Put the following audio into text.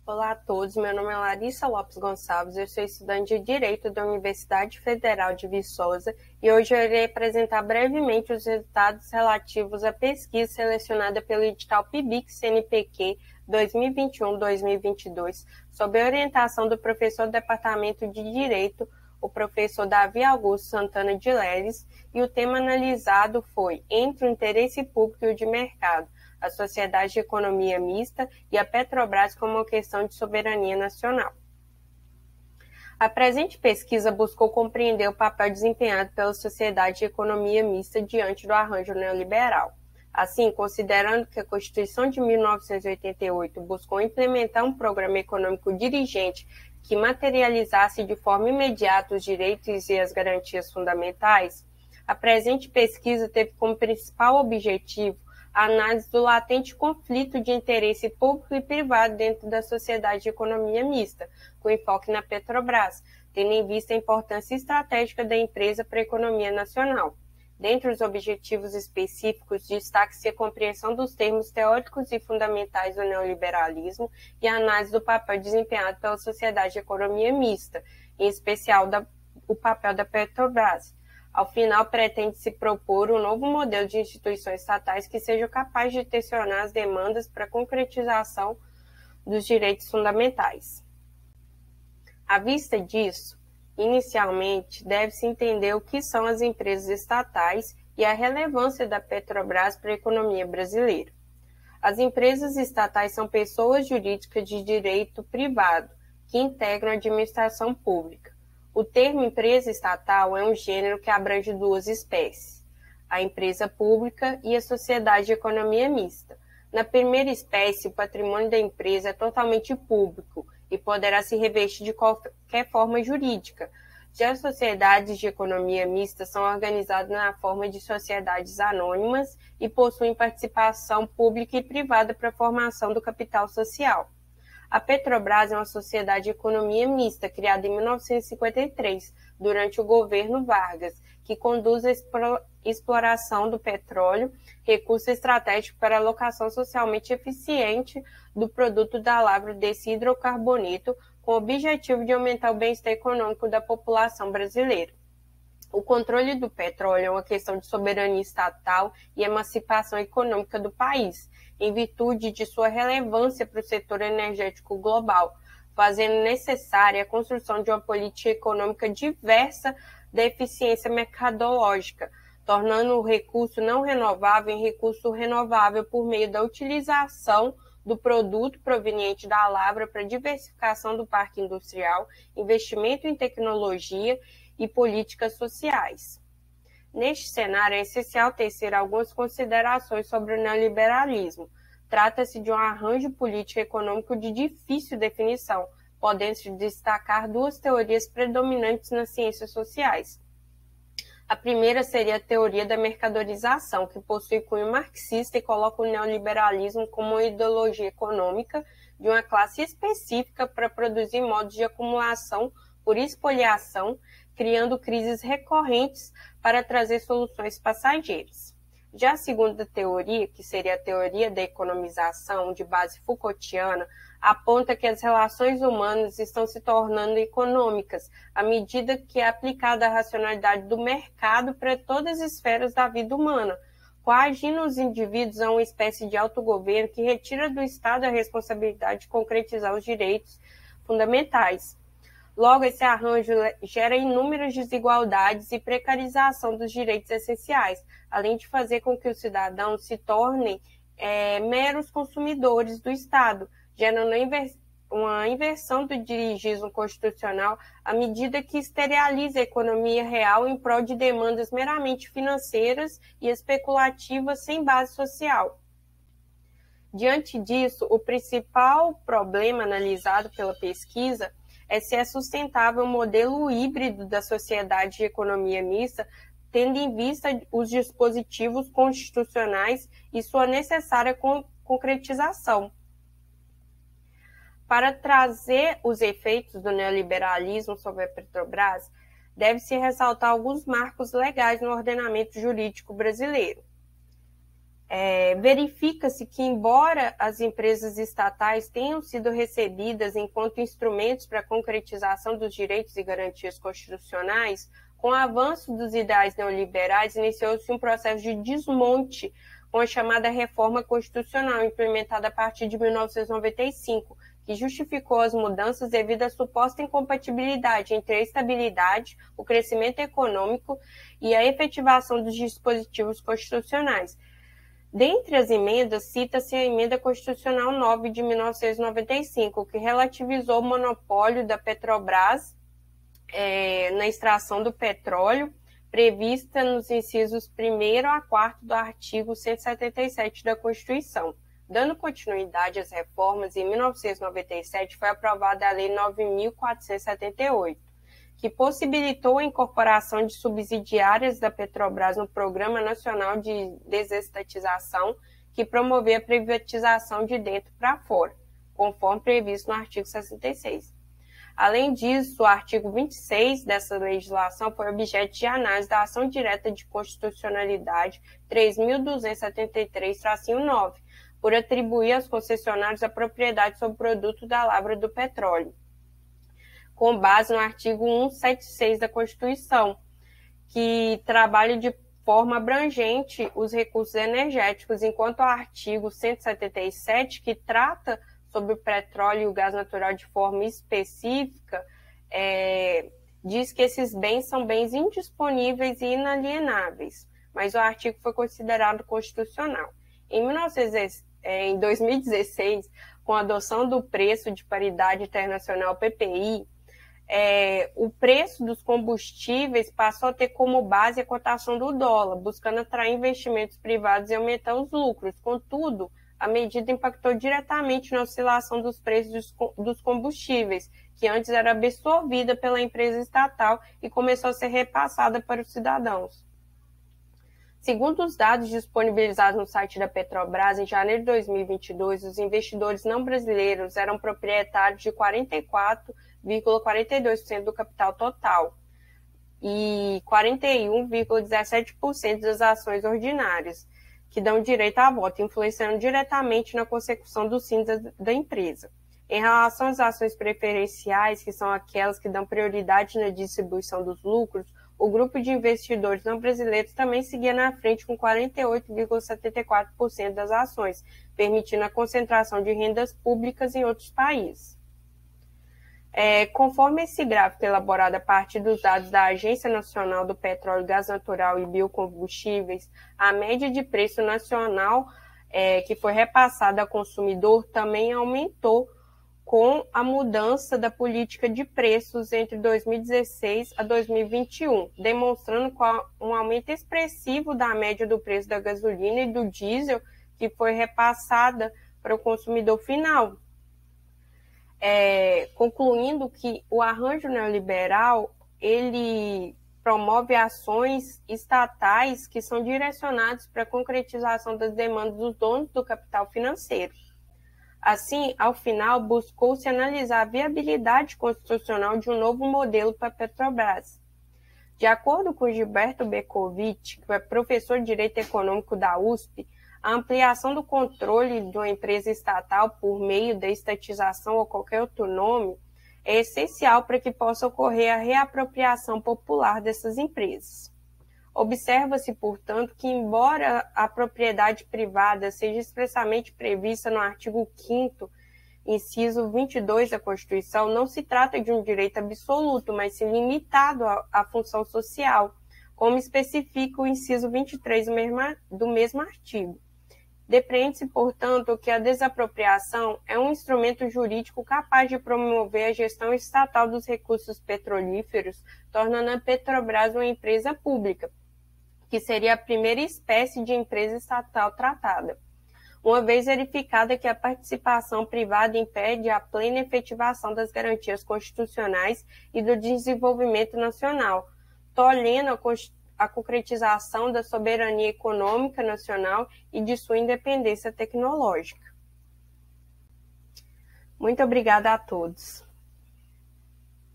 Olá a todos, meu nome é Larissa Lopes Gonçalves, eu sou estudante de Direito da Universidade Federal de Viçosa e hoje eu irei apresentar brevemente os resultados relativos à pesquisa selecionada pelo edital PIBIC-CNPq 2021-2022, sob a orientação do professor do Departamento de Direito, o professor Davi Augusto Santana de Leles, e o tema analisado foi entre o interesse público e o de mercado, a Sociedade de Economia Mista e a Petrobras como uma questão de soberania nacional. A presente pesquisa buscou compreender o papel desempenhado pela Sociedade de Economia Mista diante do arranjo neoliberal. Assim, considerando que a Constituição de 1988 buscou implementar um programa econômico dirigente que materializasse de forma imediata os direitos e as garantias fundamentais, a presente pesquisa teve como principal objetivo a análise do latente conflito de interesse público e privado dentro da Sociedade de Economia Mista, com enfoque na Petrobras, tendo em vista a importância estratégica da empresa para a economia nacional. Dentre os objetivos específicos, destaque-se a compreensão dos termos teóricos e fundamentais do neoliberalismo e a análise do papel desempenhado pela Sociedade de Economia Mista, em especial o papel da Petrobras. Ao final, pretende-se propor um novo modelo de instituições estatais que seja capaz de tensionar as demandas para a concretização dos direitos fundamentais. À vista disso, inicialmente, deve-se entender o que são as empresas estatais e a relevância da Petrobras para a economia brasileira. As empresas estatais são pessoas jurídicas de direito privado que integram a administração pública. O termo empresa estatal é um gênero que abrange duas espécies, a empresa pública e a sociedade de economia mista. Na primeira espécie, o patrimônio da empresa é totalmente público e poderá se revestir de qualquer forma jurídica. Já as sociedades de economia mista são organizadas na forma de sociedades anônimas e possuem participação pública e privada para a formação do capital social. A Petrobras é uma sociedade de economia mista, criada em 1953, durante o governo Vargas, que conduz a exploração do petróleo, recurso estratégico para a alocação socialmente eficiente do produto da lavra desse hidrocarboneto, com o objetivo de aumentar o bem-estar econômico da população brasileira. O controle do petróleo é uma questão de soberania estatal e emancipação econômica do país, em virtude de sua relevância para o setor energético global, fazendo necessária a construção de uma política econômica diversa da eficiência mercadológica, tornando o recurso não renovável em recurso renovável por meio da utilização do produto proveniente da lavra para diversificação do parque industrial, investimento em tecnologia e políticas sociais. Neste cenário, é essencial tecer algumas considerações sobre o neoliberalismo. Trata-se de um arranjo político e econômico de difícil definição, podendo-se destacar duas teorias predominantes nas ciências sociais. A primeira seria a teoria da mercadorização, que possui cunho marxista e coloca o neoliberalismo como uma ideologia econômica de uma classe específica para produzir modos de acumulação por espoliação, criando crises recorrentes para trazer soluções passageiras. Já a segunda teoria, que seria a teoria da economização de base Foucaultiana, aponta que as relações humanas estão se tornando econômicas à medida que é aplicada a racionalidade do mercado para todas as esferas da vida humana, coagindo os indivíduos a uma espécie de autogoverno que retira do Estado a responsabilidade de concretizar os direitos fundamentais. Logo, esse arranjo gera inúmeras desigualdades e precarização dos direitos essenciais, além de fazer com que os cidadãos se tornem meros consumidores do Estado, gerando uma inversão do dirigismo constitucional à medida que exterioriza a economia real em prol de demandas meramente financeiras e especulativas sem base social. Diante disso, o principal problema analisado pela pesquisa é se é sustentável o modelo híbrido da sociedade de economia mista, tendo em vista os dispositivos constitucionais e sua necessária concretização. Para trazer os efeitos do neoliberalismo sobre a Petrobras, deve-se ressaltar alguns marcos legais no ordenamento jurídico brasileiro. verifica-se que, embora as empresas estatais tenham sido recebidas enquanto instrumentos para a concretização dos direitos e garantias constitucionais, com o avanço dos ideais neoliberais, iniciou-se um processo de desmonte com a chamada reforma constitucional, implementada a partir de 1995, que justificou as mudanças devido à suposta incompatibilidade entre a estabilidade, o crescimento econômico e a efetivação dos dispositivos constitucionais. Dentre as emendas, cita-se a Emenda Constitucional 9 de 1995, que relativizou o monopólio da Petrobras na extração do petróleo, prevista nos incisos 1º a 4º do artigo 177 da Constituição. Dando continuidade às reformas, em 1997 foi aprovada a Lei 9.478, que possibilitou a incorporação de subsidiárias da Petrobras no Programa Nacional de Desestatização, que promovia a privatização de dentro para fora, conforme previsto no artigo 66. Além disso, o artigo 26 dessa legislação foi objeto de análise da ação direta de constitucionalidade 3.273-9, por atribuir aos concessionários a propriedade sobre o produto da lavra do petróleo, com base no artigo 176 da Constituição, que trabalha de forma abrangente os recursos energéticos, enquanto o artigo 177, que trata sobre o petróleo e o gás natural de forma específica, diz que esses bens são bens indisponíveis e inalienáveis, mas o artigo foi considerado constitucional. Em 2016, com a adoção do preço de paridade internacional PPI, o preço dos combustíveis passou a ter como base a cotação do dólar, buscando atrair investimentos privados e aumentar os lucros. Contudo, a medida impactou diretamente na oscilação dos preços dos combustíveis, que antes era absorvida pela empresa estatal e começou a ser repassada para os cidadãos. Segundo os dados disponibilizados no site da Petrobras, em janeiro de 2022, os investidores não brasileiros eram proprietários de 44,42% do capital total e 41,17% das ações ordinárias, que dão direito a voto, influenciando diretamente na consecução dos fins da empresa. Em relação às ações preferenciais, que são aquelas que dão prioridade na distribuição dos lucros, o grupo de investidores não brasileiros também seguia na frente com 48,74% das ações, permitindo a concentração de rendas públicas em outros países. Conforme esse gráfico elaborado a partir dos dados da Agência Nacional do Petróleo, Gás Natural e Biocombustíveis, a média de preço nacional que foi repassada ao consumidor também aumentou com a mudança da política de preços entre 2016 a 2021, demonstrando um aumento expressivo da média do preço da gasolina e do diesel, que foi repassada para o consumidor final. Concluindo que o arranjo neoliberal, ele promove ações estatais que são direcionadas para a concretização das demandas dos donos do capital financeiro. Assim, ao final, buscou-se analisar a viabilidade constitucional de um novo modelo para a Petrobras. De acordo com Gilberto Bercovitch, que é professor de Direito Econômico da USP, a ampliação do controle de uma empresa estatal por meio da estatização ou qualquer outro nome é essencial para que possa ocorrer a reapropriação popular dessas empresas. Observa-se, portanto, que, embora a propriedade privada seja expressamente prevista no artigo 5º, inciso 22 da Constituição, não se trata de um direito absoluto, mas sim limitado à função social, como especifica o inciso 23 do mesmo artigo. Depreende-se, portanto, que a desapropriação é um instrumento jurídico capaz de promover a gestão estatal dos recursos petrolíferos, tornando a Petrobras uma empresa pública, que seria a primeira espécie de empresa estatal tratada, uma vez verificada que a participação privada impede a plena efetivação das garantias constitucionais e do desenvolvimento nacional, tolhendo a concretização da soberania econômica nacional e de sua independência tecnológica. Muito obrigada a todos.